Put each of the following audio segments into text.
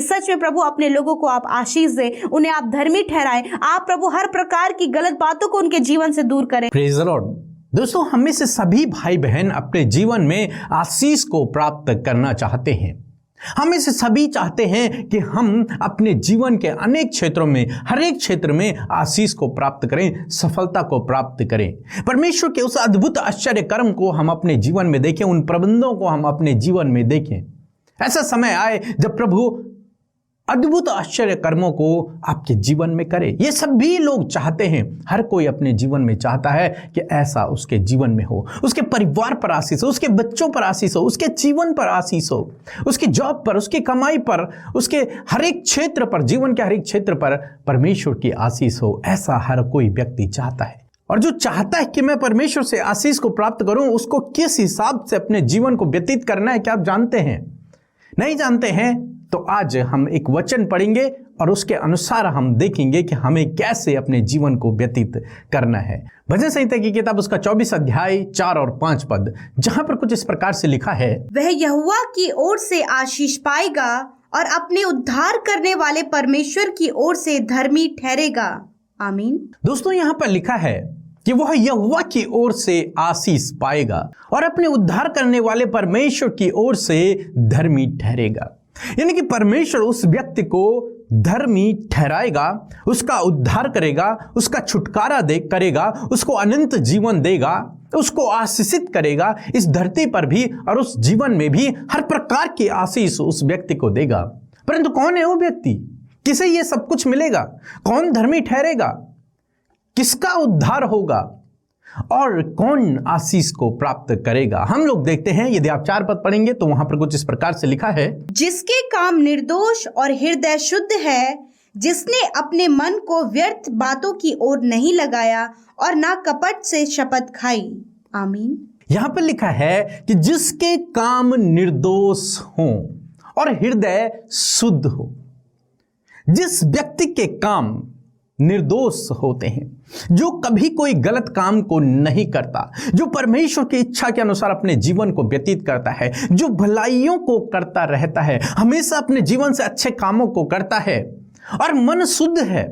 सच में प्रभु अपने लोगों को आप आशीष दे, उन्हें आप धर्मी ठहराएं। आप प्रभु हर प्रकार की गलत बातों को उनके जीवन से दूर करें। Praise the Lord. दोस्तों, हम में से सभी भाई बहन अपने जीवन में आशीष को प्राप्त करना चाहते हैं। हम में से सभी चाहते हैं कि हम अपने जीवन के अनेक क्षेत्रों में, हर एक क्षेत्र में आशीष को प्राप्त करें, सफलता को प्राप्त करें। परमेश्वर के उस अद्भुत आश्चर्य कर्म को हम अपने जीवन में देखें, उन प्रबंधों को हम अपने जीवन में देखें। ऐसा समय आए जब प्रभु अद्भुत आश्चर्य कर्मों को आपके जीवन में करे। ये सभी लोग चाहते हैं, हर कोई अपने जीवन में चाहता है कि ऐसा उसके जीवन में हो, उसके परिवार पर आशीष हो, उसके बच्चों पर आशीष हो, उसके जीवन पर आशीष हो, उसकी जॉब पर, उसकी कमाई पर, उसके हर एक क्षेत्र पर, जीवन के हर एक क्षेत्र पर परमेश्वर की आशीष हो। ऐसा हर कोई व्यक्ति चाहता है। और जो चाहता है कि मैं परमेश्वर से आशीष को प्राप्त करूं, उसको किस हिसाब से अपने जीवन को व्यतीत करना है, क्या आप जानते हैं? नहीं जानते हैं तो आज हम एक वचन पढ़ेंगे और उसके अनुसार हम देखेंगे कि हमें कैसे अपने जीवन को व्यतीत करना है। भजन संहिता की किताब उसका 24 अध्याय 4 और 5 पद, जहां पर कुछ इस प्रकार से लिखा है, वह यहोवा की ओर से आशीष पाएगा और अपने उद्धार करने वाले परमेश्वर की ओर से धर्मी ठहरेगा। आमीन। दोस्तों, यहां पर लिखा है कि वह यहोवा की ओर से आशीष पाएगा और अपने उद्धार करने वाले परमेश्वर की ओर से धर्मी ठहरेगा। यानी कि परमेश्वर उस व्यक्ति को धर्मी ठहराएगा, उसका उद्धार करेगा, उसका छुटकारा करेगा, उसको अनंत जीवन देगा, उसको आशीषित करेगा इस धरती पर भी और उस जीवन में भी। हर प्रकार की आशीष उस व्यक्ति को देगा। परंतु कौन है वो व्यक्ति? किसे ये सब कुछ मिलेगा? कौन धर्मी ठहरेगा? किसका उद्धार होगा और कौन आशीष को प्राप्त करेगा? हम लोग देखते हैं, यदि आप 4 पद पढ़ेंगे तो वहां पर कुछ इस प्रकार से लिखा है, जिसके काम निर्दोष और हृदय शुद्ध है, जिसने अपने मन को व्यर्थ बातों की ओर नहीं लगाया और ना कपट से शपथ खाई। आमीन। यहां पर लिखा है कि जिसके काम निर्दोष हो और हृदय शुद्ध हो। जिस व्यक्ति के काम निर्दोष होते हैं, जो कभी कोई गलत काम को नहीं करता, जो परमेश्वर की इच्छा के अनुसार अपने जीवन को व्यतीत करता है, जो भलाइयों को करता रहता है, हमेशा अपने जीवन से अच्छे कामों को करता है और मन शुद्ध है,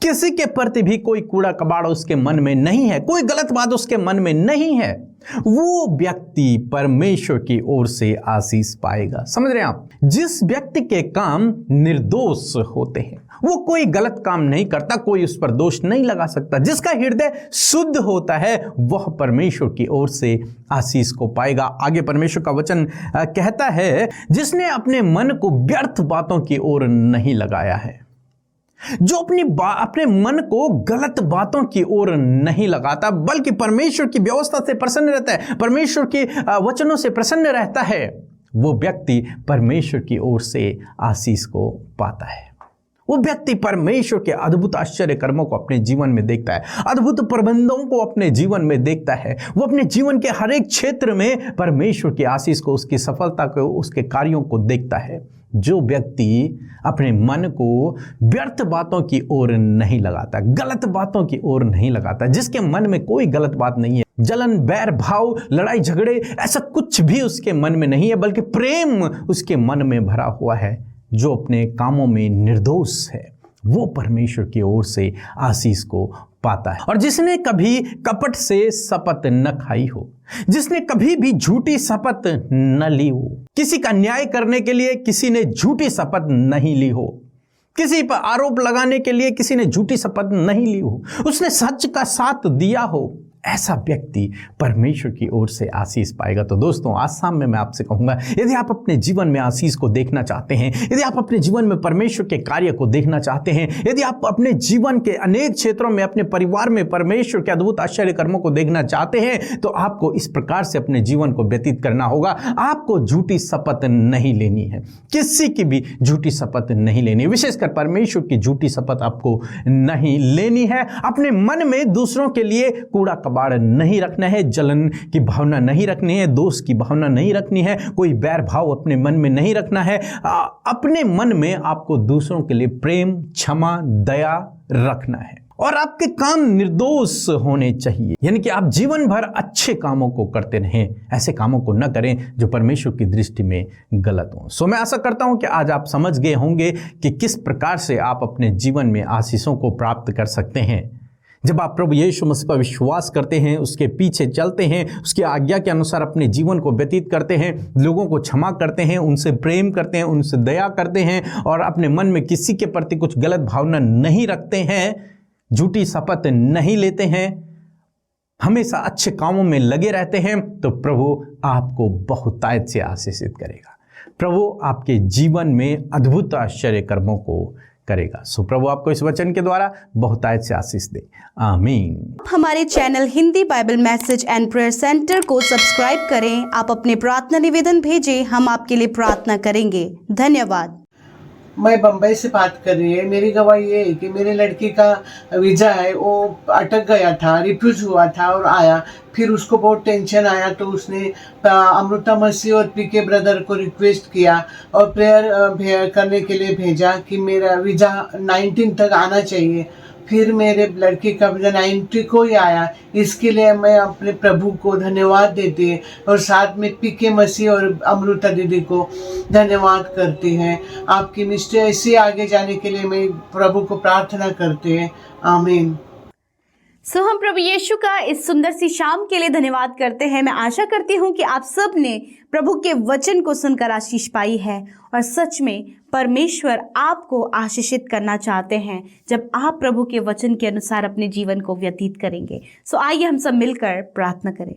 किसी के प्रति भी कोई कूड़ा कबाड़ उसके मन में नहीं है, कोई गलत बात उसके मन में नहीं है, वो व्यक्ति परमेश्वर की ओर से आशीष पाएगा। समझ रहे हैं आप? जिस व्यक्ति के काम निर्दोष होते हैं, वो कोई गलत काम नहीं करता, कोई उस पर दोष नहीं लगा सकता, जिसका हृदय शुद्ध होता है, वह परमेश्वर की ओर से आशीष को पाएगा। आगे परमेश्वर का वचन कहता है, जिसने अपने मन को व्यर्थ बातों की ओर नहीं लगाया है, जो अपने मन को गलत बातों की ओर नहीं लगाता, बल्कि परमेश्वर की व्यवस्था से प्रसन्न रहता है, परमेश्वर के वचनों से प्रसन्न रहता है, वो व्यक्ति परमेश्वर की ओर से आशीष को पाता है। वो व्यक्ति परमेश्वर के अद्भुत आश्चर्य कर्मों को अपने जीवन में देखता है, अद्भुत प्रबंधों को अपने जीवन में देखता है। वो अपने जीवन के हर एक क्षेत्र में परमेश्वर की आशीष को, उसकी सफलता को, उसके कार्यों को देखता है। जो व्यक्ति अपने मन को व्यर्थ बातों की ओर नहीं लगाता, गलत बातों की ओर नहीं लगाता, जिसके मन में कोई गलत बात नहीं है, जलन, बैर भाव, लड़ाई झगड़े, ऐसा कुछ भी उसके मन में नहीं है, बल्कि प्रेम उसके मन में भरा हुआ है, जो अपने कामों में निर्दोष है, वो परमेश्वर की ओर से आशीष को पाता है। और जिसने कभी कपट से शपथ न खाई हो, जिसने कभी भी झूठी शपथ न ली हो, किसी का न्याय करने के लिए किसी ने झूठी शपथ नहीं ली हो, किसी पर आरोप लगाने के लिए किसी ने झूठी शपथ नहीं ली हो, उसने सच का साथ दिया हो, ऐसा व्यक्ति परमेश्वर की ओर से आशीष पाएगा। तो दोस्तों, आज शाम में मैं आपसे कहूंगा, यदि आप अपने जीवन में आशीष को देखना चाहते हैं, यदि आप अपने जीवन में परमेश्वर के कार्य को देखना चाहते हैं, यदि आप अपने जीवन के अनेक क्षेत्रों में, अपने परिवार में परमेश्वर के अद्भुत आश्चर्य कर्मों को देखना चाहते हैं, तो आपको इस प्रकार से अपने जीवन को व्यतीत करना होगा। आपको झूठी शपथ नहीं लेनी है, किसी की भी झूठी शपथ नहीं लेनी, विशेषकर परमेश्वर की झूठी शपथ आपको नहीं लेनी है। अपने मन में दूसरों के लिए कूड़ा कबाड़ नहीं रखना है, जलन की भावना नहीं रखनी है, दोष की भावना नहीं रखनी है, कोई बैर भाव अपने मन में नहीं रखना है। अपने मन में आपको दूसरों के लिए प्रेम, क्षमा, दया रखना है। और आपके काम निर्दोष होने चाहिए, यानी कि आप जीवन भर अच्छे कामों को करते रहें, ऐसे कामों को न करें जो परमेश्वर की दृष्टि में गलत हों। सो मैं आशा करता हूं कि आज आप समझ गए होंगे कि किस प्रकार से आप अपने जीवन में आशीषों को प्राप्त कर सकते हैं। जब आप प्रभु यीशु मसीह पर विश्वास करते हैं, उसके पीछे चलते हैं, उसकी आज्ञा के अनुसार अपने जीवन को व्यतीत करते हैं, लोगों को क्षमा करते हैं, उनसे प्रेम करते हैं, उनसे दया करते हैं और अपने मन में किसी के प्रति कुछ गलत भावना नहीं रखते हैं, झूठी शपथ नहीं लेते हैं, हमेशा अच्छे कामों में लगे रहते हैं, तो प्रभु आपको बहुतायत से आशीषित करेगा। प्रभु आपके जीवन में अद्भुत आश्चर्य कर्मों को करेगा। सो प्रभु आपको इस वचन के द्वारा बहुतायत से आशीष दे। आमीन। हमारे channel Hindi Bible message and prayer centre को सब्सक्राइब करें। आप अपने प्रार्थना निवेदन भेजें, हम आपके लिए प्रार्थना करेंगे। धन्यवाद। मैं बम्बई से बात कर रही है। मेरी गवाही ये है कि मेरे लड़की का वीज़ा है, वो अटक गया था, रिफ्यूज हुआ था और आया। फिर उसको बहुत टेंशन आया तो उसने अमृता मसीह और पीके ब्रदर को रिक्वेस्ट किया और प्रेयर करने के लिए भेजा कि मेरा वीज़ा 19 तक आना चाहिए। फिर मेरे लड़की का वीज़ा 90 को ही आया। इसके लिए मैं अपने प्रभु को धन्यवाद देती है और साथ में पीके मसीह और अमृता दीदी को धन्यवाद करती हैं। आपकी मिस्टर ऐसे आगे जाने के लिए मैं प्रभु को प्रार्थना करते हैं। आमीन। सो हम प्रभु यीशु का इस सुंदर सी शाम के लिए धन्यवाद करते हैं। मैं आशा करती हूँ कि आप सब ने प्रभु के वचन को सुनकर आशीष पाई है और सच में परमेश्वर आपको आशीषित करना चाहते हैं जब आप प्रभु के वचन के अनुसार अपने जीवन को व्यतीत करेंगे। सो आइए हम सब मिलकर प्रार्थना करें।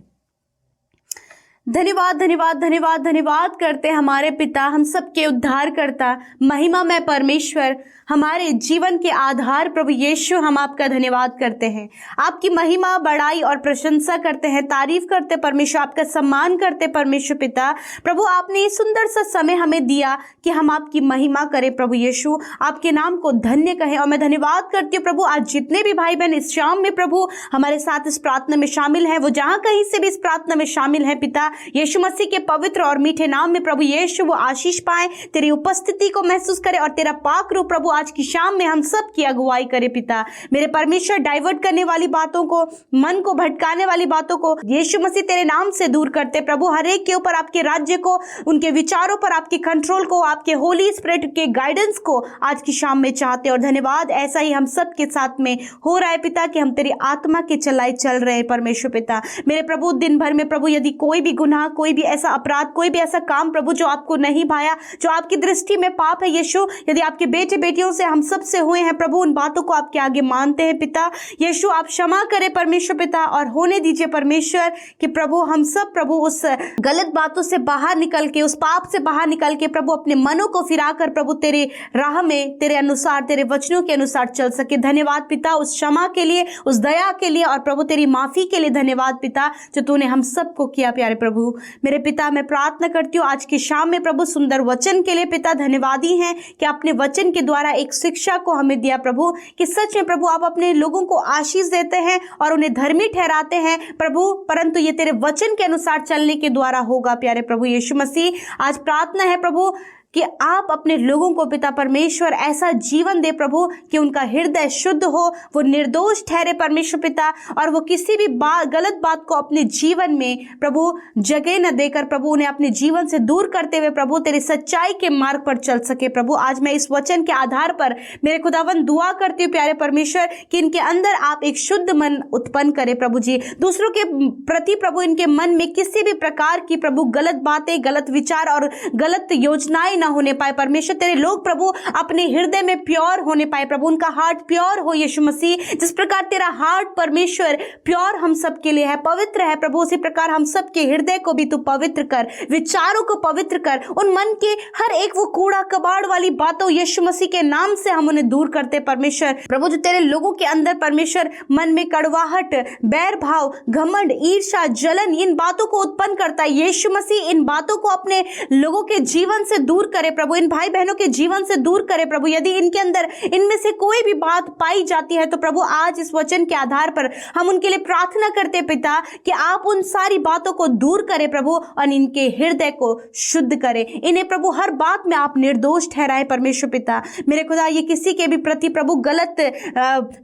धन्यवाद धन्यवाद धन्यवाद धन्यवाद करते हमारे पिता, हम सबके उद्धार करता, महिमा में परमेश्वर, हमारे जीवन के आधार प्रभु यीशु, हम आपका धन्यवाद करते हैं। आपकी महिमा, बड़ाई और प्रशंसा करते हैं, तारीफ करते परमेश्वर, आपका सम्मान करते परमेश्वर पिता। प्रभु आपने ये सुंदर सा समय हमें दिया कि हम आपकी महिमा करें प्रभु यीशु, आपके नाम को धन्य कहें। और मैं धन्यवाद करती हूँ प्रभु, आज जितने भी भाई बहन इस शाम में प्रभु हमारे साथ इस प्रार्थना में शामिल हैं, वो जहाँ कहीं से भी इस प्रार्थना में शामिल हैं पिता, यीशु मसीह के पवित्र और मीठे नाम में प्रभु यीशु वो आशीष पाए, तेरी उपस्थिति को महसूस करे और तेरा पाक रूप प्रभु आज की शाम में हम सब की अगुवाई करे पिता। मेरे परमेश्वर, डाइवर्ट करने वाली बातों को, मन को भटकाने वाली बातों को यीशु मसीह तेरे नाम से दूर करते प्रभु। हर एक के ऊपर आपके राज्य को, उनके विचारों पर आपके कंट्रोल को, आपके होली स्पिरिट के गाइडेंस को आज की शाम में चाहते। और धन्यवाद, ऐसा ही हम सब के साथ में हो रहा है पिता कि हम तेरी आत्मा के चलाए चल रहे हैं परमेश्वर पिता। मेरे प्रभु, दिन भर में प्रभु यदि कोई भी गुनाह, कोई भी ऐसा अपराध, कोई भी ऐसा काम प्रभु जो आपको नहीं भाया, जो आपकी दृष्टि में पाप है यीशु, यदि आपके बेटे बेटियों से, हम सब से हुए हैं प्रभु, उन बातों को आपके आगे मानते हैं पिता। यीशु आप क्षमा करें परमेश्वर पिता और होने दीजिए परमेश्वर कि प्रभु हम सब प्रभु उस गलत बातों से बाहर निकल के, उस पाप से बाहर निकल के प्रभु अपने मनों को फिराकर प्रभु तेरे राह में, तेरे अनुसार, तेरे वचनों के अनुसार चल सके। धन्यवाद पिता उस क्षमा के लिए, उस दया के लिए और प्रभु तेरी माफी के लिए। धन्यवाद पिता जो तूने हम सबको किया प्यारे प्रभु। मेरे पिता, मैं प्रार्थना करती हूँ आज की शाम में प्रभु सुंदर वचन के लिए पिता। धन्यवादी हैं कि अपने वचन के द्वारा एक शिक्षा को हमें दिया प्रभु कि सच में प्रभु आप अपने लोगों को आशीष देते हैं और उन्हें धर्मी ठहराते हैं प्रभु, परंतु ये तेरे वचन के अनुसार चलने के द्वारा होगा प्यारे प्रभु यीशु मसीह। आज प्रार्थना है प्रभु कि आप अपने लोगों को पिता परमेश्वर ऐसा जीवन दे प्रभु कि उनका हृदय शुद्ध हो, वो निर्दोष ठहरे परमेश्वर पिता, और वो किसी भी गलत बात को अपने जीवन में प्रभु जगह न देकर प्रभु उन्हें अपने जीवन से दूर करते हुए प्रभु तेरी सच्चाई के मार्ग पर चल सके प्रभु। आज मैं इस वचन के आधार पर मेरे खुदावन दुआ करती हूँ प्यारे परमेश्वर कि इनके अंदर आप एक शुद्ध मन उत्पन्न करें प्रभु जी। दूसरों के प्रति प्रभु इनके मन में किसी भी प्रकार की प्रभु गलत बातें, गलत विचार और गलत योजनाएं ना होने पाए परमेश्वर। तेरे लोग प्रभु अपने हृदय में प्योर होने पाए प्रभु, उनका हार्ट प्योर हो यीशु मसीह। जिस प्रकार तेरा हार्ट परमेश्वर प्योर हम सब के लिए है, पवित्र है प्रभु, उसी प्रकार हम सब के हृदय को भी तू पवित्र कर, विचारों को पवित्र कर, उन मन के हर एक वो कूड़ा कबाड़ वाली बातों यीशु मसीह के नाम से हम उन्हें दूर करते परमेश्वर। प्रभु जो तेरे लोगों के अंदर परमेश्वर मन में कड़वाहट, बैर भाव, घमंड, ईर्ष्या, जलन, इन बातों को उत्पन्न करता है यीशु मसीह, इन बातों को अपने लोगों के जीवन से दूर करे प्रभु, इन भाई बहनों के जीवन से दूर करे प्रभु। यदि इनके अंदर इनमें से कोई भी बात पाई जाती है तो प्रभु आज इस वचन के आधार पर हम उनके लिए प्रार्थना करते पिता कि आप उन सारी बातों को दूर करें प्रभु और इनके हृदय को शुद्ध करें। इन्हें प्रभु हर बात में आप निर्दोष ठहराए परमेश्वर पिता। मेरे खुदा ये किसी के भी प्रति प्रभु गलत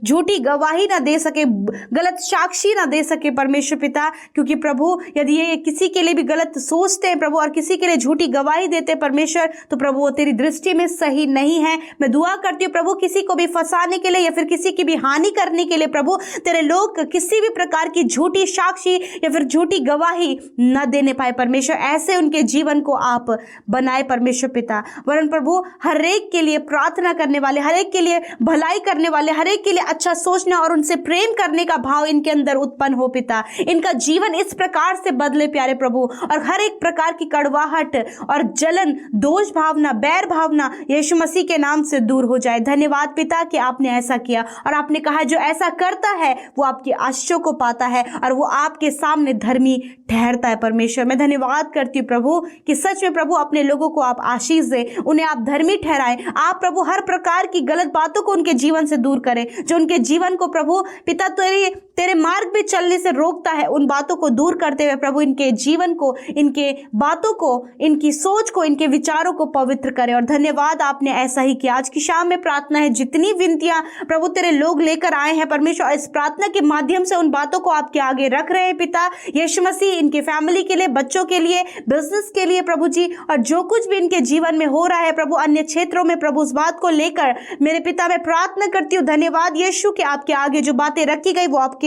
झूठी गवाही ना दे सके, गलत साक्षी ना दे सके परमेश्वर पिता, क्योंकि प्रभु यदि ये किसी के लिए भी गलत सोचते हैं प्रभु और किसी के लिए झूठी गवाही देते हैं परमेश्वर, तो प्रभु वो तेरी दृष्टि में सही नहीं है। मैं दुआ करती हूँ प्रभु किसी को भी फंसाने के लिए या फिर किसी की भी हानि करने के लिए प्रभु तेरे लोग किसी भी प्रकार की झूठी साक्षी या फिर झूठी गवाही न देने पाए परमेश्वर। ऐसे उनके जीवन को आप बनाए परमेश्वर पिता। वरन प्रभु हर एक के लिए प्रार्थना करने वाले, हर एक के लिए भलाई करने वाले, हर एक के लिए अच्छा सोचना और उनसे प्रेम करने का भाव इनके अंदर उत्पन्न हो पिता। इनका जीवन इस प्रकार से बदले प्यारे प्रभु, और हर एक प्रकार की कड़वाहट और जलन, दोष भावना, बैर भावना यीशु मसीह के नाम से दूर हो जाए। धन्यवाद पिता कि आपने ऐसा किया और आपने कहा जो ऐसा करता है वो आपके आशीषों को पाता है और वो आपके सामने धर्मी ठहरता है परमेश्वर। मैं धन्यवाद करती हूँ प्रभु कि सच में प्रभु अपने लोगों को आप आशीष दें, उन्हें आप धर्मी ठहराएं। आप प्रभु हर प्रकार की गलत बातों को उनके जीवन से दूर करें, जो उनके जीवन को प्रभु पिता तेरे मार्ग में चलने से रोकता है, उन बातों को दूर करते हुए प्रभु इनके जीवन को, इनके बातों को, इनकी सोच को, इनके विचारों को पवित्र करें। और धन्यवाद आपने ऐसा ही किया। आज की शाम में प्रार्थना है जितनी विनतियां प्रभु तेरे लोग लेकर आए हैं परमेश्वर, इस प्रार्थना के माध्यम से उन बातों को आपके आगे रख रहे हैं पिता यीशु मसीह, इनके फैमिली के लिए, बच्चों के लिए, बिजनेस के लिए प्रभु जी, और जो कुछ भी इनके जीवन में हो रहा है प्रभु अन्य क्षेत्रों में प्रभु, उस बात को लेकर मेरे पिता मैं प्रार्थना करती हूँ। धन्यवाद यीशु कि आपके आगे जो बातें रखी गई वो आप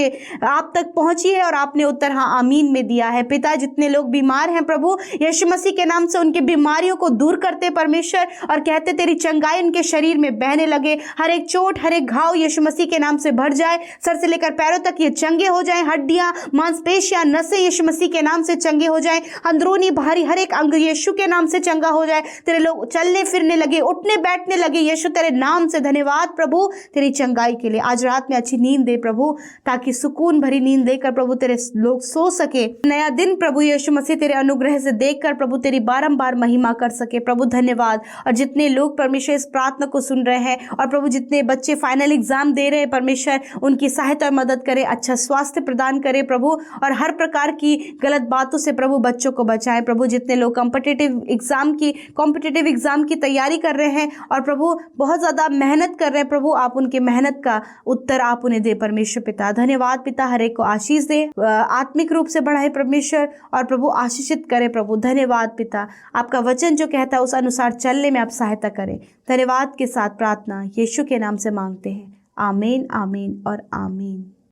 तक पहुंची है और आपने उत्तर हाँ आमीन में दिया है पिता। जितने लोग बीमार हैं प्रभु यीशु मसीह के नाम से उनकी बीमारियों को दूर करते परमेश्वर, और कहते तेरी चंगाई उनके शरीर में बहने लगे। हर एक चोट, हर एक घाव यीशु मसीह के नाम से भर जाए, सर से लेकर पैरों तक ये चंगे हो जाएं। हड्डियां, मांसपेशियां, नसें यीशु मसीह के नाम से चंगे हो जाएं। अंदरूनी बाहरी हर एक अंग यीशु के नाम से चंगा हो जाए। तेरे लोग चलने फिरने लगे, उठने बैठने लगे यीशु तेरे नाम से। धन्यवाद प्रभु तेरी चंगाई के लिए। आज रात में अच्छी नींद दे प्रभु, ताकि सुकून भरी नींद देकर प्रभु तेरे लोग सो सके। नया दिन प्रभु यीशु मसीह तेरे अनुग्रह से देखकर प्रभु तेरी बारंबार महिमा कर सके प्रभु। धन्यवाद। और जितने लोग परमेश्वर इस प्रार्थना को सुन रहे हैं और प्रभु जितने बच्चे फाइनल एग्जाम दे रहे हैं परमेश्वर, उनकी सहायता और मदद करे, अच्छा स्वास्थ्य प्रदान करे प्रभु, और हर प्रकार की गलत बातों से प्रभु बच्चों को बचाए प्रभु। जितने लोग कॉम्पिटिटिव एग्जाम की तैयारी कर रहे हैं और प्रभु बहुत ज़्यादा मेहनत कर रहे हैं प्रभु, आप उनकी मेहनत का उत्तर आप उन्हें दे परमेश्वर पिता। धन्यवाद पिता, हर एक को आशीष दे, आत्मिक रूप से बढ़ाए परमेश्वर, और प्रभु आशीषित करे प्रभु। धन्यवाद पिता, आपका वचन जो कहता है उस अनुसार चलने में आप सहायता करें। धन्यवाद के साथ प्रार्थना यीशु के नाम से मांगते हैं, आमीन, आमीन और आमीन।